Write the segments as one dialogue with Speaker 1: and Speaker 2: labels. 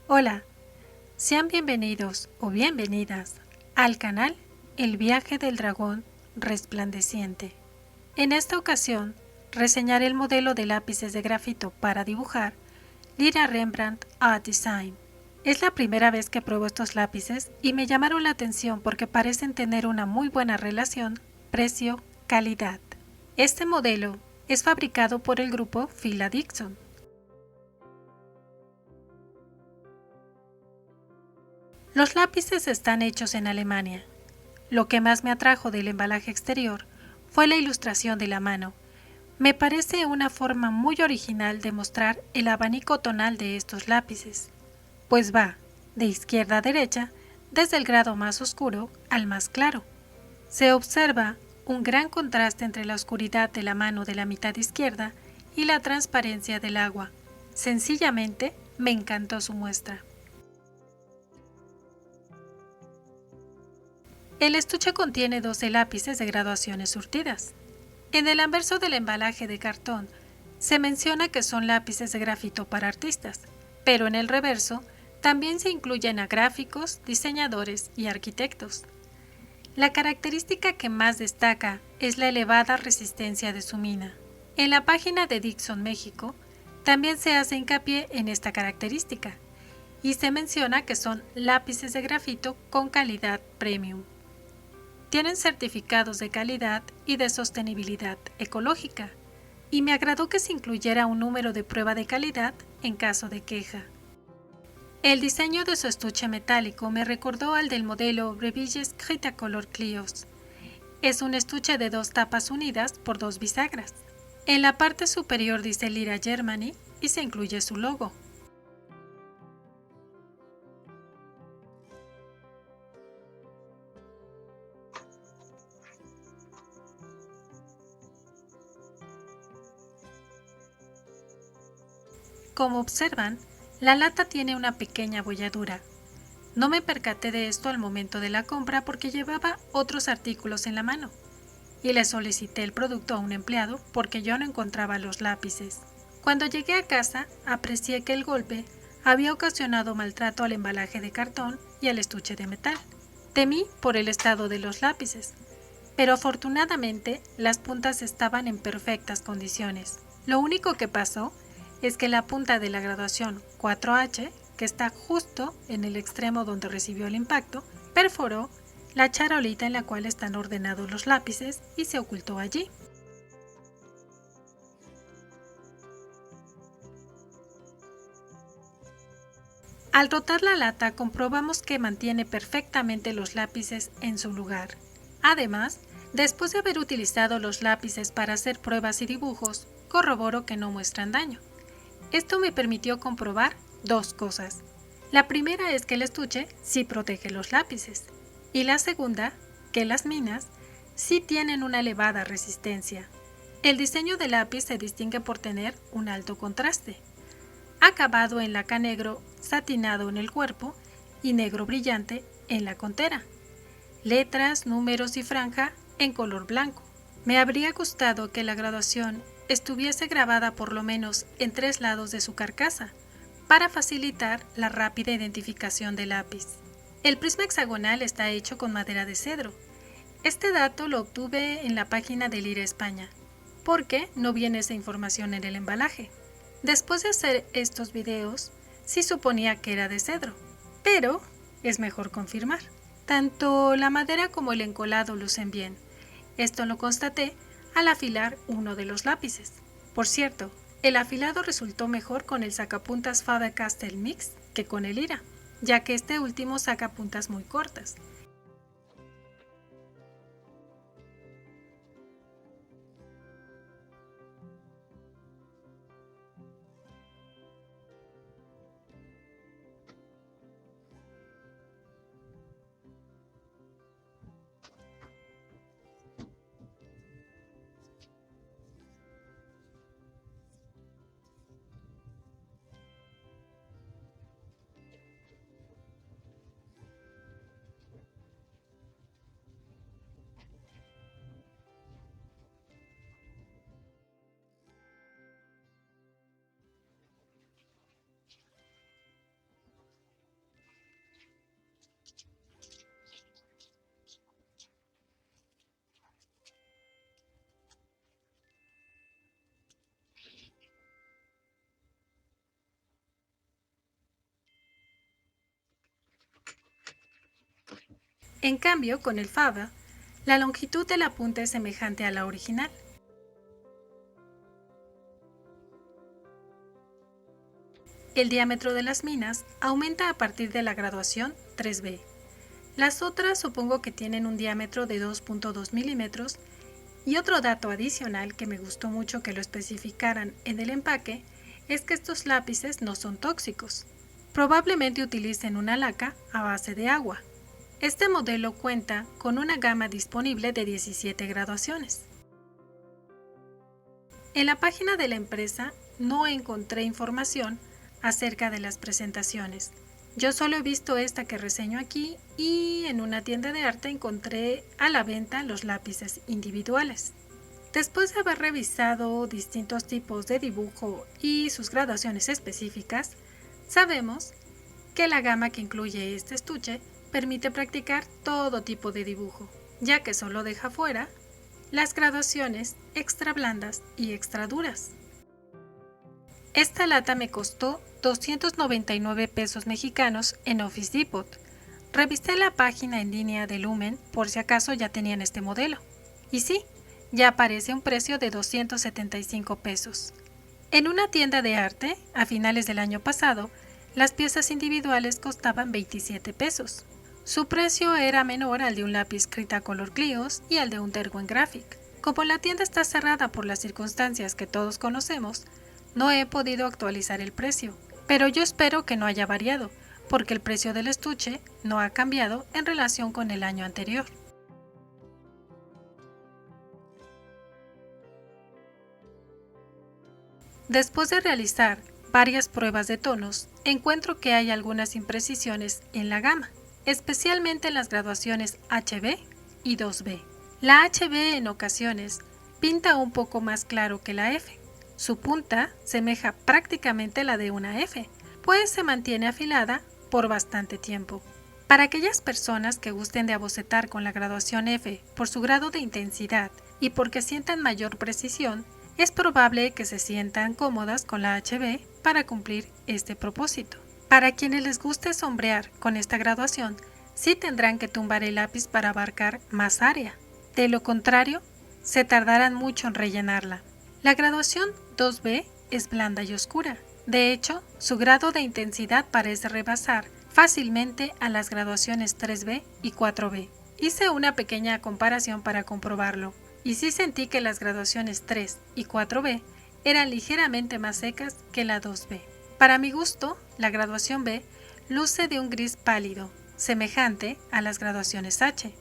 Speaker 1: Hola, sean bienvenidos o bienvenidas al canal El viaje del dragón resplandeciente. En esta ocasión, reseñaré el modelo de lápices de grafito para dibujar Lyra Rembrandt Art Design. Es la primera vez que pruebo estos lápices y me llamaron la atención porque parecen tener una muy buena relación precio-calidad. Este modelo es fabricado por el grupo Fila Dixon. Los lápices están hechos en Alemania. Lo que más me atrajo del embalaje exterior fue la ilustración de la mano. Me parece una forma muy original de mostrar el abanico tonal de estos lápices, pues va de izquierda a derecha, desde el grado más oscuro al más claro. Se observa un gran contraste entre la oscuridad de la mano de la mitad izquierda y la transparencia del agua. Sencillamente me encantó su muestra. El estuche contiene 12 lápices de graduaciones surtidas. En el anverso del embalaje de cartón se menciona que son lápices de grafito para artistas, pero en el reverso también se incluyen a gráficos, diseñadores y arquitectos. La característica que más destaca es la elevada resistencia de su mina. En la página de Dixon México también se hace hincapié en esta característica y se menciona que son lápices de grafito con calidad premium. Tienen certificados de calidad y de sostenibilidad ecológica, y me agradó que se incluyera un número de prueba de calidad en caso de queja. El diseño de su estuche metálico me recordó al del modelo Revilles Cretacolor Clios. Es un estuche de 2 tapas unidas por 2 bisagras. En la parte superior dice Lyra Germany y se incluye su logo. Como observan, la lata tiene una pequeña abolladura. No me percaté de esto al momento de la compra porque llevaba otros artículos en la mano y le solicité el producto a un empleado porque yo no encontraba los lápices. Cuando llegué a casa, aprecié que el golpe había ocasionado maltrato al embalaje de cartón y al estuche de metal. Temí por el estado de los lápices, pero afortunadamente las puntas estaban en perfectas condiciones. Lo único que pasó es que la punta de la graduación 4H, que está justo en el extremo donde recibió el impacto, perforó la charolita en la cual están ordenados los lápices y se ocultó allí. Al rotar la lata comprobamos que mantiene perfectamente los lápices en su lugar. Además, después de haber utilizado los lápices para hacer pruebas y dibujos, corroboro que no muestran daño. Esto me permitió comprobar 2 cosas. La primera es que el estuche sí protege los lápices y la segunda, que las minas sí tienen una elevada resistencia. El diseño del lápiz se distingue por tener un alto contraste, acabado en laca negro satinado en el cuerpo y negro brillante en la contera, letras, números y franja en color blanco. Me habría gustado que la graduación estuviese grabada por lo menos en 3 lados de su carcasa, para facilitar la rápida identificación del lápiz. El prisma hexagonal está hecho con madera de cedro. Este dato lo obtuve en la página de Lyra España, porque no viene esa información en el embalaje. Después de hacer estos videos, sí suponía que era de cedro, pero es mejor confirmar. Tanto la madera como el encolado lucen bien. Esto lo constaté al afilar uno de los lápices. Por cierto, el afilado resultó mejor con el sacapuntas Faber-Castell Mix que con el Lyra, ya que este último saca puntas muy cortas. En cambio, con el Faba, la longitud de la punta es semejante a la original. El diámetro de las minas aumenta a partir de la graduación 3B. Las otras supongo que tienen un diámetro de 2.2 milímetros. Y otro dato adicional que me gustó mucho que lo especificaran en el empaque es que estos lápices no son tóxicos. Probablemente utilicen una laca a base de agua. Este modelo cuenta con una gama disponible de 17 graduaciones. En la página de la empresa no encontré información acerca de las presentaciones. Yo solo he visto esta que reseño aquí y en una tienda de arte encontré a la venta los lápices individuales. Después de haber revisado distintos tipos de dibujo y sus graduaciones específicas, sabemos que la gama que incluye este estuche permite practicar todo tipo de dibujo, ya que solo deja fuera las graduaciones extra blandas y extra duras. Esta lata me costó 299 pesos mexicanos en Office Depot. Revisé la página en línea de Lumen por si acaso ya tenían este modelo. Y sí, ya aparece un precio de 275 pesos. En una tienda de arte, a finales del año pasado, las piezas individuales costaban 27 pesos. Su precio era menor al de un lápiz Critacolor Clios y al de un Derwent Graphic. Como la tienda está cerrada por las circunstancias que todos conocemos, no he podido actualizar el precio, pero yo espero que no haya variado, porque el precio del estuche no ha cambiado en relación con el año anterior. Después de realizar varias pruebas de tonos, encuentro que hay algunas imprecisiones en la gama, especialmente en las graduaciones HB y 2B. La HB en ocasiones pinta un poco más claro que la F. Su punta semeja prácticamente la de una F, pues se mantiene afilada por bastante tiempo. Para aquellas personas que gusten de abocetar con la graduación F por su grado de intensidad y porque sientan mayor precisión, es probable que se sientan cómodas con la HB para cumplir este propósito. Para quienes les guste sombrear con esta graduación, sí tendrán que tumbar el lápiz para abarcar más área. De lo contrario, se tardarán mucho en rellenarla. La graduación 2B es blanda y oscura. De hecho, su grado de intensidad parece rebasar fácilmente a las graduaciones 3B y 4B. Hice una pequeña comparación para comprobarlo, y sí sentí que las graduaciones 3 y 4B eran ligeramente más secas que la 2B. Para mi gusto, la graduación B luce de un gris pálido, semejante a las graduaciones H.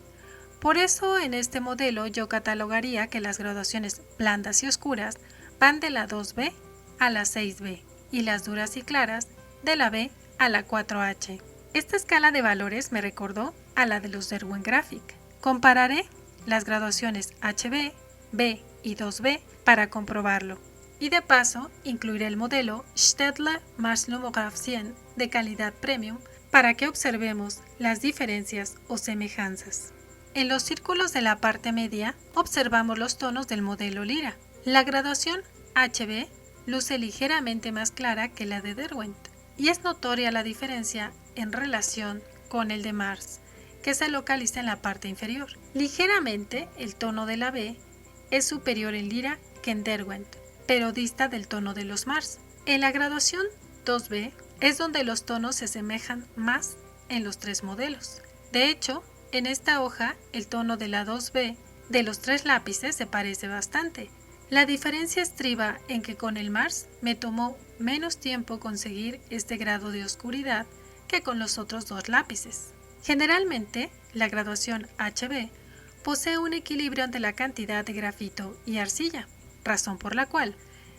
Speaker 1: Por eso en este modelo yo catalogaría que las graduaciones blandas y oscuras van de la 2B a la 6B y las duras y claras de la B a la 4H. Esta escala de valores me recordó a la de los Derwent Graphic. Compararé las graduaciones HB, B y 2B para comprobarlo. Y de paso incluiré el modelo Staedtler Mars Lumograph 100 de calidad premium para que observemos las diferencias o semejanzas. En los círculos de la parte media observamos los tonos del modelo Lyra. La graduación HB luce ligeramente más clara que la de Derwent y es notoria la diferencia en relación con el de Mars, que se localiza en la parte inferior. Ligeramente el tono de la B es superior en Lyra que en Derwent, pero dista del tono de los Mars. En la graduación 2B es donde los tonos se asemejan más en los tres modelos. De hecho, en esta hoja el tono de la 2B de los tres lápices se parece bastante. La diferencia estriba en que con el Mars me tomó menos tiempo conseguir este grado de oscuridad que con los otros dos lápices. Generalmente, la graduación HB posee un equilibrio ante la cantidad de grafito y arcilla, razón por la cual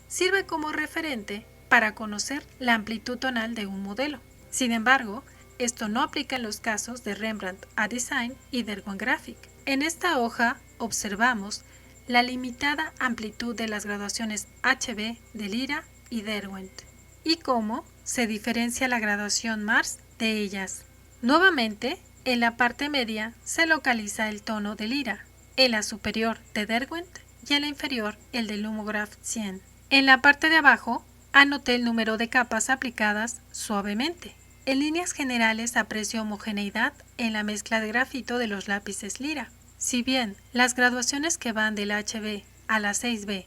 Speaker 1: sirve como referente para conocer la amplitud tonal de un modelo. Sin embargo, esto no aplica en los casos de Rembrandt A-Design y Derwent Graphic. En esta hoja observamos la limitada amplitud de las graduaciones HB de Lyra y Derwent y cómo se diferencia la graduación Mars de ellas. Nuevamente, en la parte media se localiza el tono de Lyra, en la superior de Derwent y en la inferior el de Lumograph 100. En la parte de abajo anoté el número de capas aplicadas suavemente. en líneas generales aprecio homogeneidad en la mezcla de grafito de los lápices Lyra. Si bien las graduaciones que van del HB a la 6B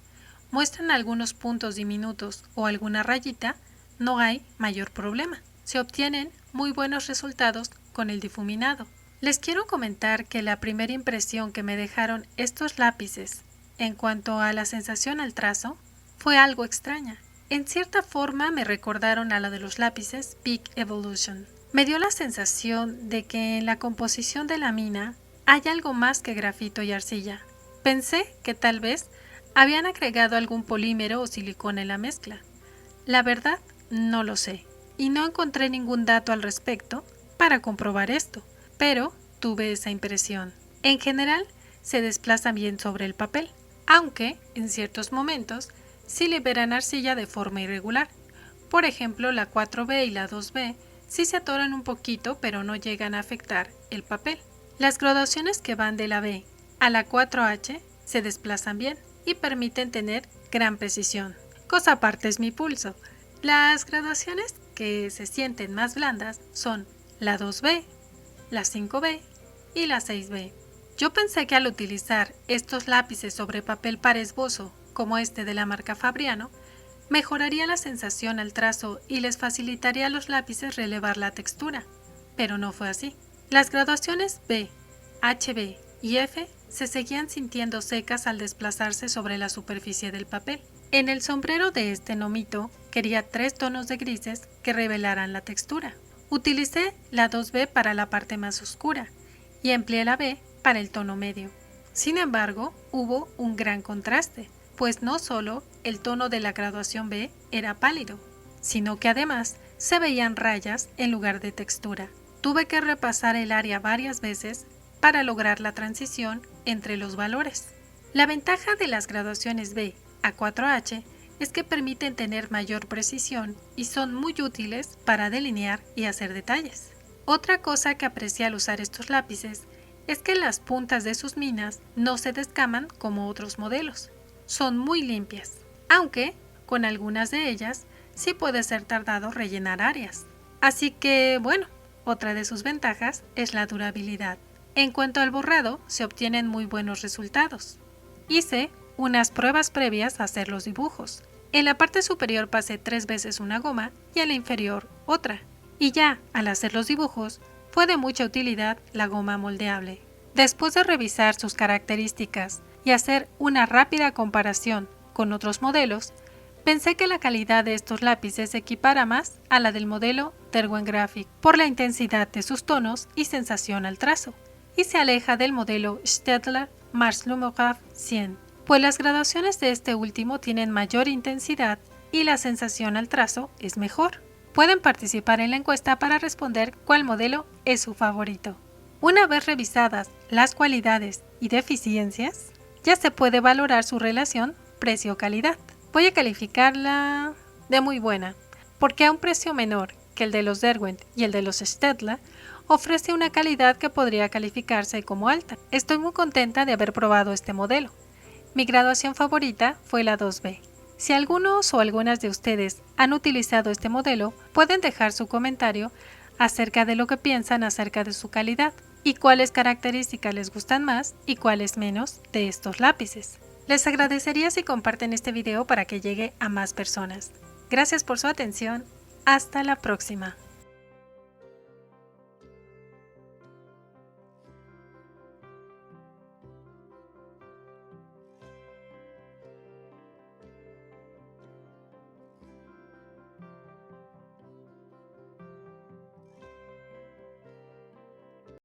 Speaker 1: muestran algunos puntos diminutos o alguna rayita, no hay mayor problema. Se obtienen muy buenos resultados con el difuminado. Les quiero comentar que la primera impresión que me dejaron estos lápices en cuanto a la sensación al trazo fue algo extraña. En cierta forma me recordaron a la de los lápices Peak Evolution. Me dio la sensación de que en la composición de la mina hay algo más que grafito y arcilla. Pensé que tal vez habían agregado algún polímero o silicona en la mezcla. La verdad, no lo sé, y no encontré ningún dato al respecto para comprobar esto, pero tuve esa impresión. En general, se desplazan bien sobre el papel, aunque en ciertos momentos sí liberan arcilla de forma irregular. Por ejemplo, la 4B y la 2B sí se atoran un poquito, pero no llegan a afectar el papel. Las graduaciones que van de la B a la 4H se desplazan bien y permiten tener gran precisión. Cosa aparte es mi pulso. Las graduaciones que se sienten más blandas son la 2B, la 5B y la 6B. Yo pensé que al utilizar estos lápices sobre papel para esbozo, como este de la marca Fabriano, mejoraría la sensación al trazo y les facilitaría a los lápices relevar la textura, pero no fue así. Las graduaciones B, HB y F se seguían sintiendo secas al desplazarse sobre la superficie del papel. En el sombrero de este nomito quería 3 tonos de grises que revelaran la textura. Utilicé la 2B para la parte más oscura y empleé la B para el tono medio. Sin embargo, hubo un gran contraste, pues no solo el tono de la graduación B era pálido, sino que además se veían rayas en lugar de textura. Tuve que repasar el área varias veces para lograr la transición entre los valores. La ventaja de las graduaciones B a 4H es que permiten tener mayor precisión y son muy útiles para delinear y hacer detalles. Otra cosa que aprecié al usar estos lápices es que las puntas de sus minas no se descaman como otros modelos. Son muy limpias, aunque con algunas de ellas sí puede ser tardado rellenar áreas. Así que, bueno, otra de sus ventajas es la durabilidad. En cuanto al borrado, se obtienen muy buenos resultados. Hice unas pruebas previas a hacer los dibujos. En la parte superior pasé 3 veces una goma y en la inferior otra. Y ya, al hacer los dibujos, fue de mucha utilidad la goma moldeable. Después de revisar sus características y hacer una rápida comparación con otros modelos, pensé que la calidad de estos lápices se equipara más a la del modelo Derwent Graphic por la intensidad de sus tonos y sensación al trazo, y se aleja del modelo Staedtler Mars Lumograph 100, pues las graduaciones de este último tienen mayor intensidad y la sensación al trazo es mejor. Pueden participar en la encuesta para responder cuál modelo es su favorito. Una vez revisadas las cualidades y deficiencias, ya se puede valorar su relación precio-calidad. Voy a calificarla de muy buena, porque a un precio menor que el de los Derwent y el de los Staedtler, ofrece una calidad que podría calificarse como alta. Estoy muy contenta de haber probado este modelo. Mi graduación favorita fue la 2B. Si algunos o algunas de ustedes han utilizado este modelo, pueden dejar su comentario acerca de lo que piensan acerca de su calidad y cuáles características les gustan más y cuáles menos de estos lápices. Les agradecería si comparten este video para que llegue a más personas. Gracias por su atención. Hasta la próxima.